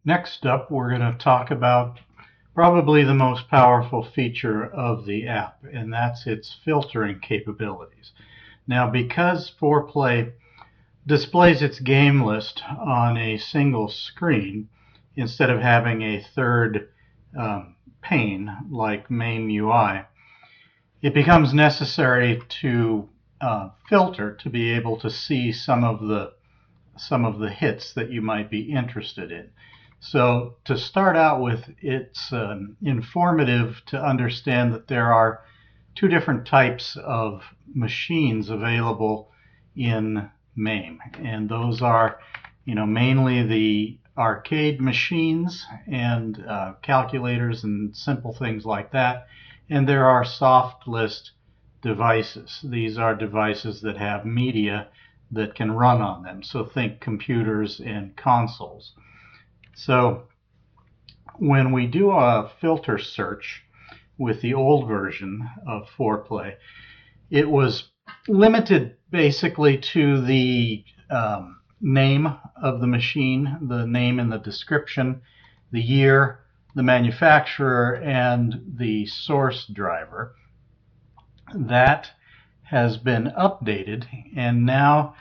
Next up, we're going to talk about probably the most powerful feature of the app, and that's its filtering capabilities. Now, because Foreplay displays its game list on a single screen instead of having a third pane like MAME UI, it becomes necessary to filter to be able to see some of the hits that you might be interested in. So to start out with, it's informative to understand that there are two different types of machines available in MAME, and those are, mainly the arcade machines and calculators and simple things like that. And there are soft list devices. These are devices that have media that can run on them. So think computers and consoles. So when we do a filter search with the old version of Foreplay, it was limited basically to the name of the machine, the name in the description, the year, the manufacturer, and the source driver. That has been updated, and now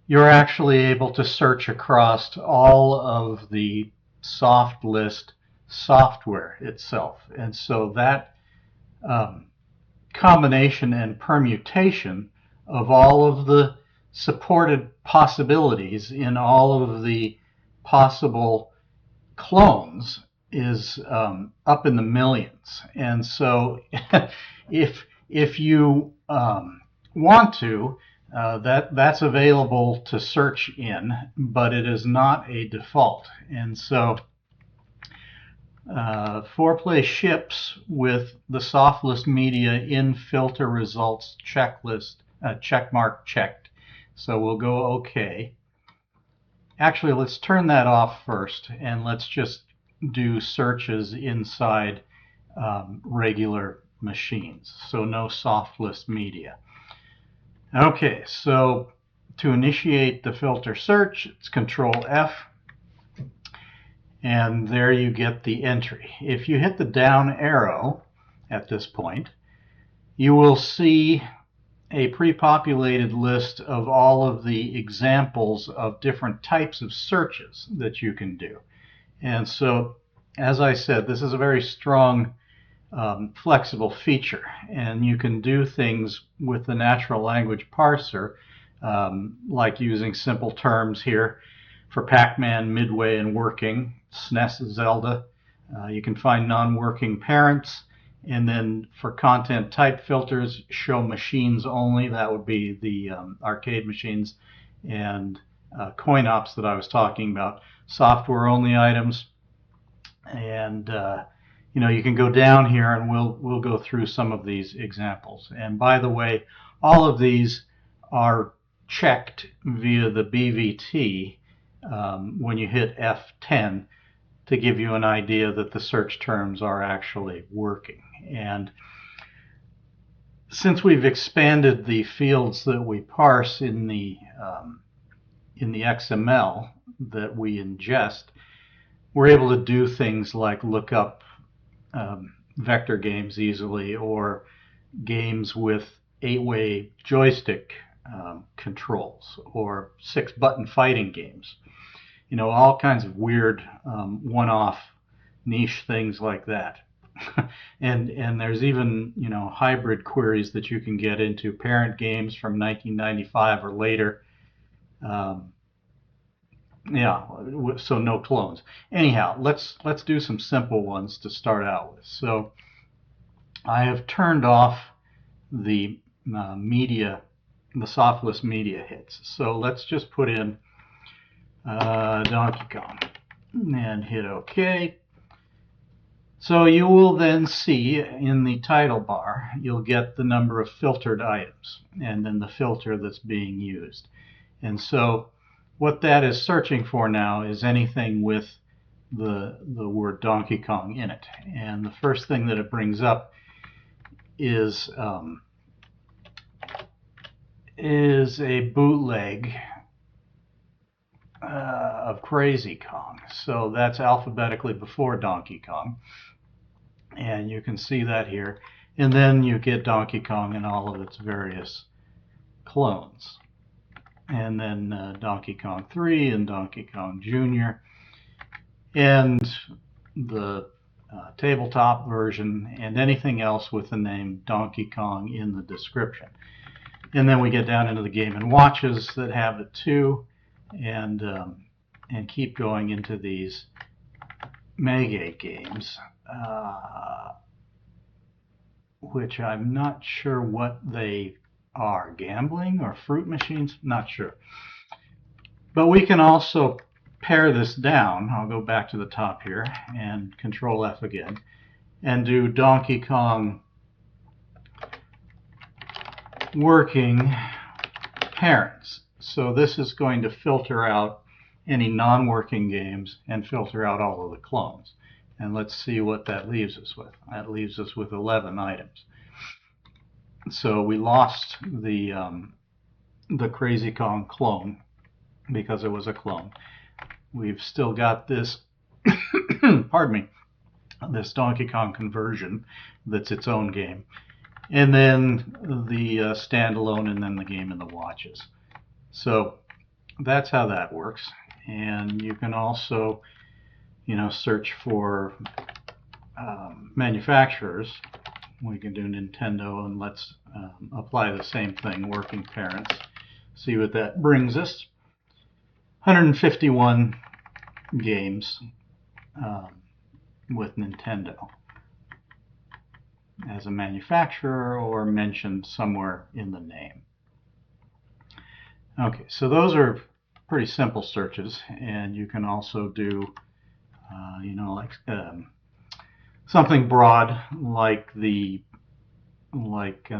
you're actually able to search across all of the soft list software itself. And so that combination and permutation of all of the supported possibilities in all of the possible clones is up in the millions. And so if you want to, that's available to search in, but it is not a default. And so Foreplay ships with the soft list media in filter results checklist, checkmark checked. So we'll go OK. Actually, let's turn that off first, and let's just do searches inside regular machines. So no soft list media. Okay, so to initiate the filter search, it's Control F, and there you get the entry. If you hit the down arrow at this point, you will see a pre-populated list of all of the examples of different types of searches that you can do. And so, as I said, this is a very strong flexible feature, and you can do things with the natural language parser, like using simple terms here for Pac-Man, Midway, and working, SNES, Zelda. You can find non-working parents, and then for content type filters, show machines only. That would be the arcade machines, and coin ops that I was talking about, software only items, and you can go down here and we'll go through some of these examples. And by the way, all of these are checked via the BVT when you hit F10 to give you an idea that the search terms are actually working. And since we've expanded the fields that we parse in the XML that we ingest, we're able to do things like look up vector games easily, or games with 8-way joystick controls, or 6-button fighting games. All kinds of weird one-off niche things like that. and there's even hybrid queries that you can get into, parent games from 1995 or later. Yeah, so no clones. Anyhow, let's do some simple ones to start out with. So I have turned off the media, the soft list media hits. So let's just put in Donkey Kong and hit OK. So you will then see in the title bar, you'll get the number of filtered items and then the filter that's being used. And so what that is searching for now is anything with the word Donkey Kong in it. And the first thing that it brings up is a bootleg of Crazy Kong. So that's alphabetically before Donkey Kong. And you can see that here. And then you get Donkey Kong and all of its various clones. And then Donkey Kong 3 and Donkey Kong Jr. and the tabletop version and anything else with the name Donkey Kong in the description. And then we get down into the Game & Watches that have it too, and keep going into these MAME games, which I'm not sure what they are. Gambling or fruit machines? Not sure. But we can also pare this down. I'll go back to the top here and Control F again and do Donkey Kong working parents. So this is going to filter out any non-working games and filter out all of the clones. And let's see what that leaves us with. That leaves us with 11 items. So we lost the Crazy Kong clone because it was a clone. We've still got this, pardon me, this Donkey Kong conversion that's its own game. And then the standalone, and then the Game & Watches. So that's how that works. And you can also, search for manufacturers. We can do Nintendo, and let's apply the same thing, working parents. See what that brings us. 151 games with Nintendo as a manufacturer or mentioned somewhere in the name. Okay, so those are pretty simple searches, and you can also do, like something broad, like an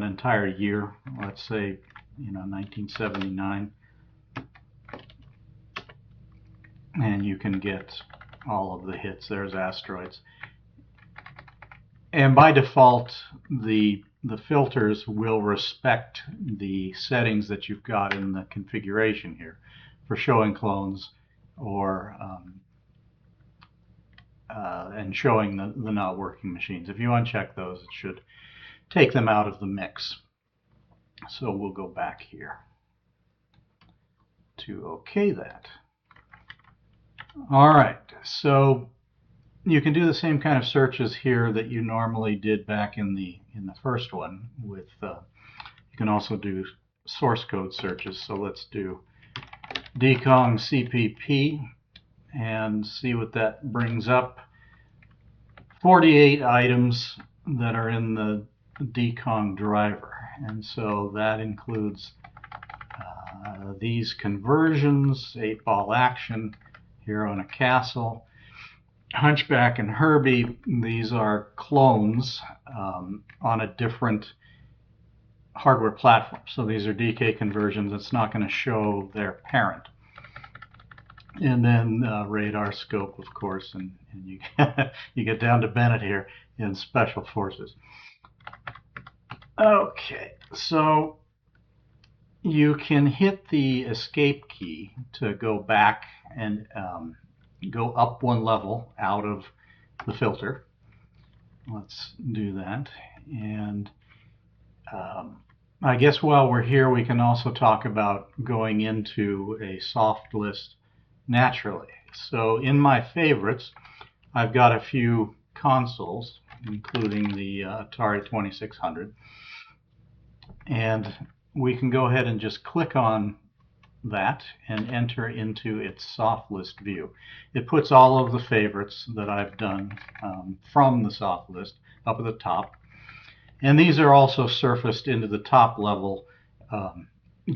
entire year. Let's say, 1979, and you can get all of the hits. There's asteroids. And by default, the filters will respect the settings that you've got in the configuration here for showing clones or and showing the not working machines. If you uncheck those, it should take them out of the mix. So we'll go back here to OK that. All right, so you can do the same kind of searches here that you normally did back in the first one. With you can also do source code searches. So let's do dkong cpp and see what that brings up. 48 items that are in the dkong driver, and so that includes these conversions: 8-ball action, Hero in a Castle, Hunchback and Herbie. These are clones on a different hardware platform. So these are DK conversions. It's not going to show their parent. And then radar scope, of course, and you you get down to Bennett here in Special Forces. Okay, so you can hit the escape key to go back and go up one level out of the filter. Let's do that. And I guess while we're here, we can also talk about going into a soft list naturally. So in my favorites, I've got a few consoles, including the Atari 2600. And we can go ahead and just click on that and enter into its soft list view. It puts all of the favorites that I've done from the soft list up at the top. And these are also surfaced into the top level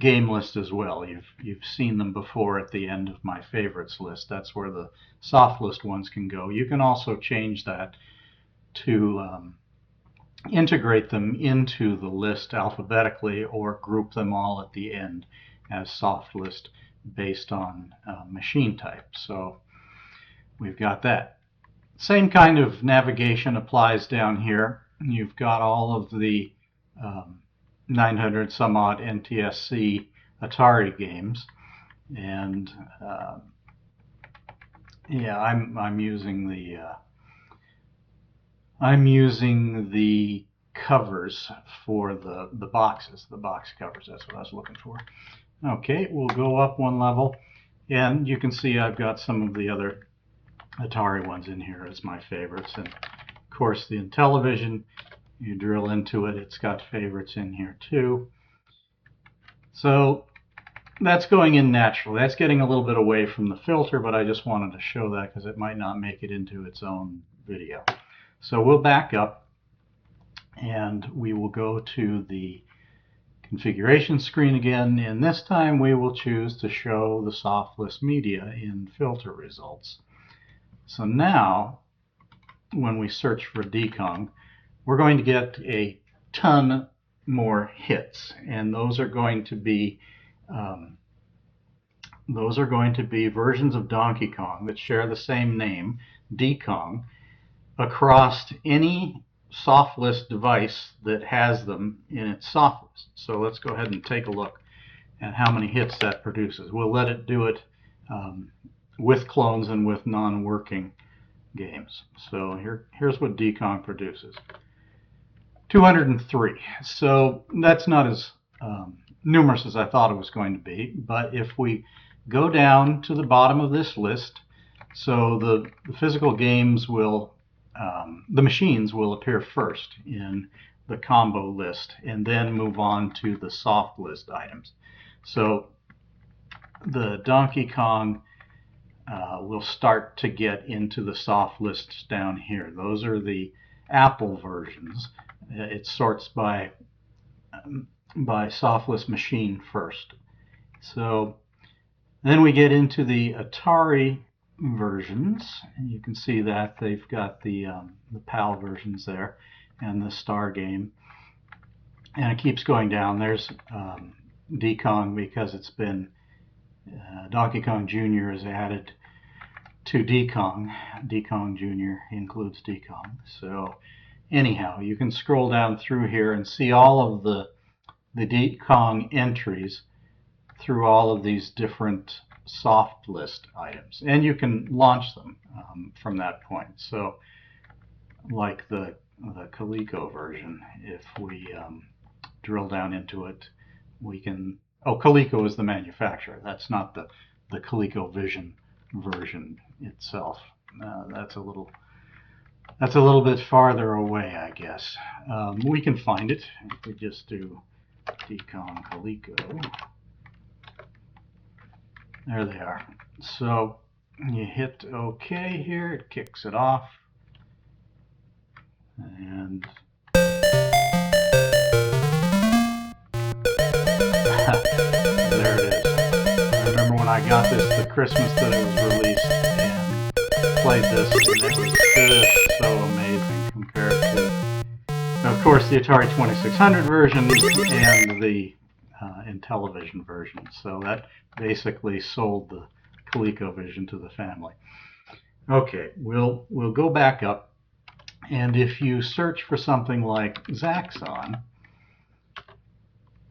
game list as well. You've seen them before at the end of my favorites list. That's where the soft list ones can go. You can also change that to integrate them into the list alphabetically or group them all at the end as soft list based on machine type. So we've got that. Same kind of navigation applies down here. You've got all of the 900 some odd NTSC Atari games, and Yeah, I'm using the covers for the boxes, the box covers. That's what I was looking for. Okay, we'll go up one level, and you can see I've got some of the other Atari ones in here as my favorites, and of course the Intellivision. You drill into it, it's got favorites in here too. So that's going in naturally. That's getting a little bit away from the filter, but I just wanted to show that because it might not make it into its own video. So we'll back up and we will go to the configuration screen again, and this time we will choose to show the soft list media in filter results. So now when we search for Decong, we're going to get a ton more hits, and those are going to be versions of Donkey Kong that share the same name, Decong, across any soft list device that has them in its soft list. So let's go ahead and take a look at how many hits that produces. We'll let it do it with clones and with non-working games. So here's what Decong produces. 203. So that's not as numerous as I thought it was going to be, but if we go down to the bottom of this list, so the physical games will, the machines will appear first in the combo list and then move on to the soft list items. So the Donkey Kong will start to get into the soft lists down here. Those are the Apple versions. It sorts by soft list machine first. So then we get into the Atari versions, and you can see that they've got the PAL versions there and the Star game, and it keeps going down. There's Decong because it's been Donkey Kong Jr. is added to Decong. Decong Jr. includes Decong. So anyhow, you can scroll down through here and see all of the Decong entries through all of these different soft list items, and you can launch them from that point. So like the Coleco version, if we drill down into it, we can, Coleco is the manufacturer. That's not the ColecoVision version itself. That's a little bit farther away, I guess. We can find it if we just do Decong Coleco. There they are. So you hit OK here, it kicks it off, and there it is. I remember when I got this the Christmas that it was released and played this, and it was just so amazing compared to, of course, the Atari 2600 version and the Intellivision version. So that basically sold the ColecoVision to the family. Okay, we'll go back up, and if you search for something like Zaxxon,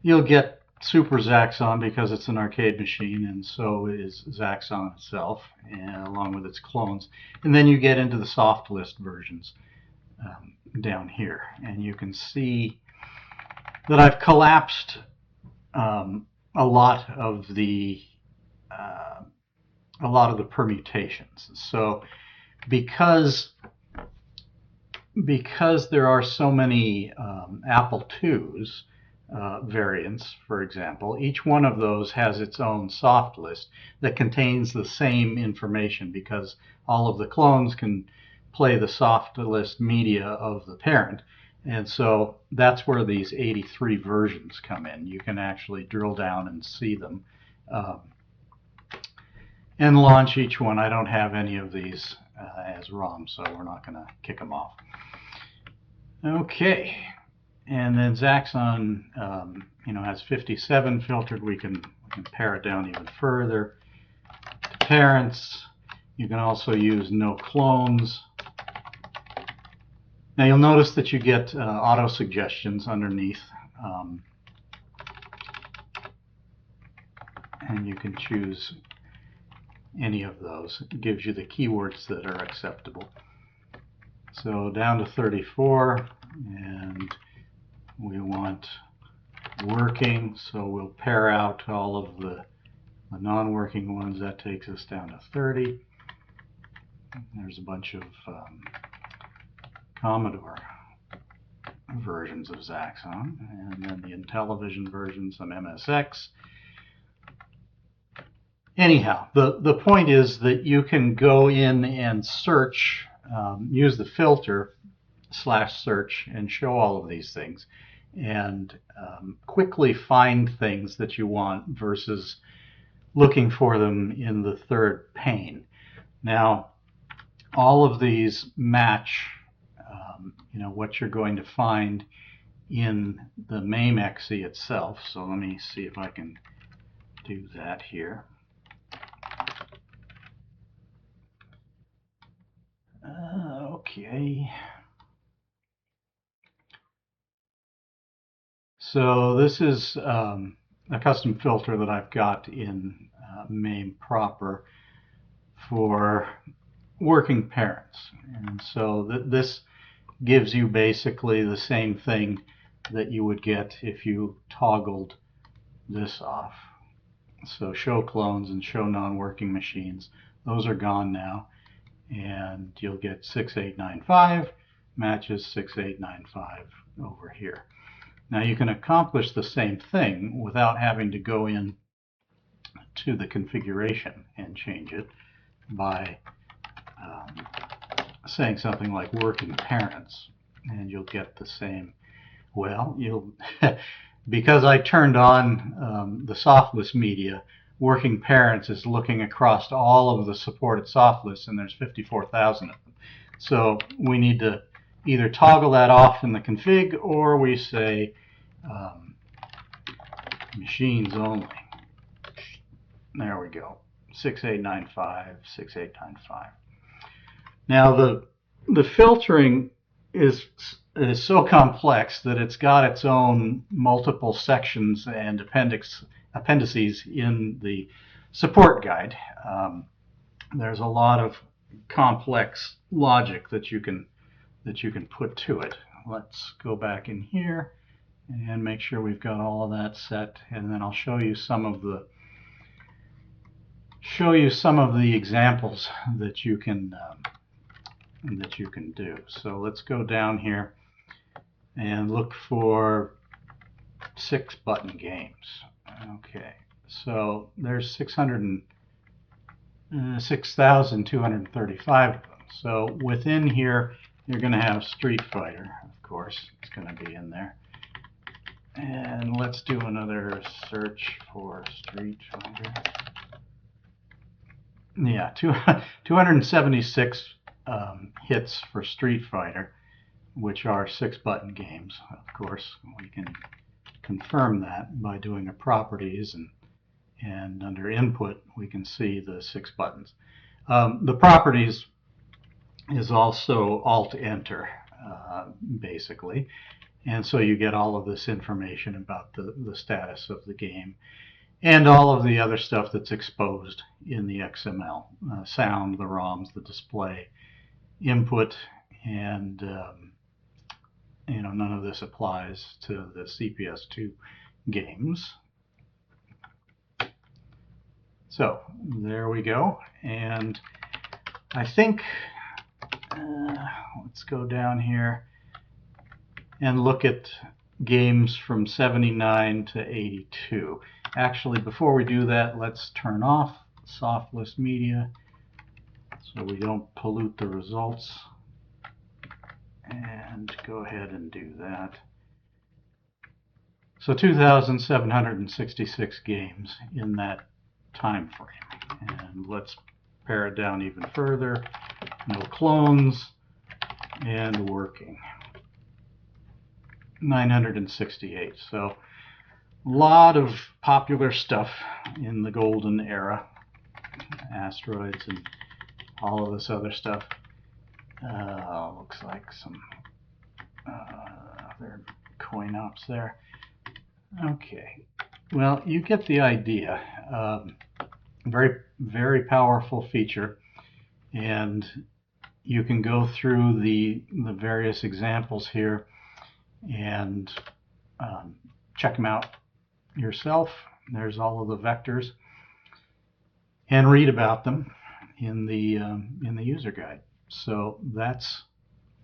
you'll get Super Zaxxon because it's an arcade machine, and so is Zaxxon itself, along with its clones. And then you get into the soft list versions down here, and you can see that I've collapsed a lot of the permutations. So because there are so many Apple IIs variants, for example, each one of those has its own soft list that contains the same information, because all of the clones can play the soft list media of the parent. And so that's where these 83 versions come in. You can actually drill down and see them and launch each one. I don't have any of these as ROM, so we're not going to kick them off. Okay, and then Zaxxon has 57 filtered. We can pare it down even further to parents. You can also use no clones. Now you'll notice that you get auto suggestions underneath, and you can choose any of those. It gives you the keywords that are acceptable. So down to 34, and we want working, so we'll pair out all of the non-working ones. That takes us down to 30. There's a bunch of Commodore versions of Zaxxon, and then the Intellivision version, some MSX. Anyhow, the point is that you can go in and search, use the filter /search and show all of these things, and quickly find things that you want versus looking for them in the third pane. Now, all of these match what you're going to find in the MAME exe itself. So let me see if I can do that here. Okay. So this is a custom filter that I've got in MAME proper for working parents. And so this gives you basically the same thing that you would get if you toggled this off. So show clones and show non-working machines, those are gone now, and you'll get 6895 matches 6895 over here. Now you can accomplish the same thing without having to go in to the configuration and change it by saying something like working parents, and you'll get the same. Well, you'll because I turned on the soft list media, working parents is looking across all of the supported soft lists, and there's 54,000 of them. So we need to either toggle that off in the config, or we say machines only. There we go. 6895, 6895. Now the filtering is so complex that it's got its own multiple sections and appendices in the support guide. There's a lot of complex logic that you can put to it. Let's go back in here and make sure we've got all of that set, and then I'll show you some of the examples that you can do. So let's go down here and look for 6-button games. Okay, so there's 6,235 of them. So within here, you're going to have Street Fighter, of course, it's going to be in there. And let's do another search for Street Fighter. Yeah, 276 hits for Street Fighter, which are 6-button games. Of course, we can confirm that by doing a properties, and under input we can see the 6 buttons. The properties is also Alt-Enter, basically, and so you get all of this information about the status of the game and all of the other stuff that's exposed in the XML. Sound, the ROMs, the display, input, and none of this applies to the CPS2 games. So there we go, and I think let's go down here and look at games from 79 to 82. Actually, before we do that, let's turn off soft list media so we don't pollute the results, and go ahead and do that. So 2,766 games in that time frame, and let's pare it down even further. No clones, and working. 968. So a lot of popular stuff in the golden era, asteroids and all of this other stuff. Looks like some other coin ops there. Okay, well, you get the idea. Very, very powerful feature, and you can go through the various examples here and check them out yourself. There's all of the vectors, and read about them in the user guide. So that's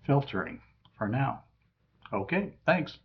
filtering for now. Okay, thanks.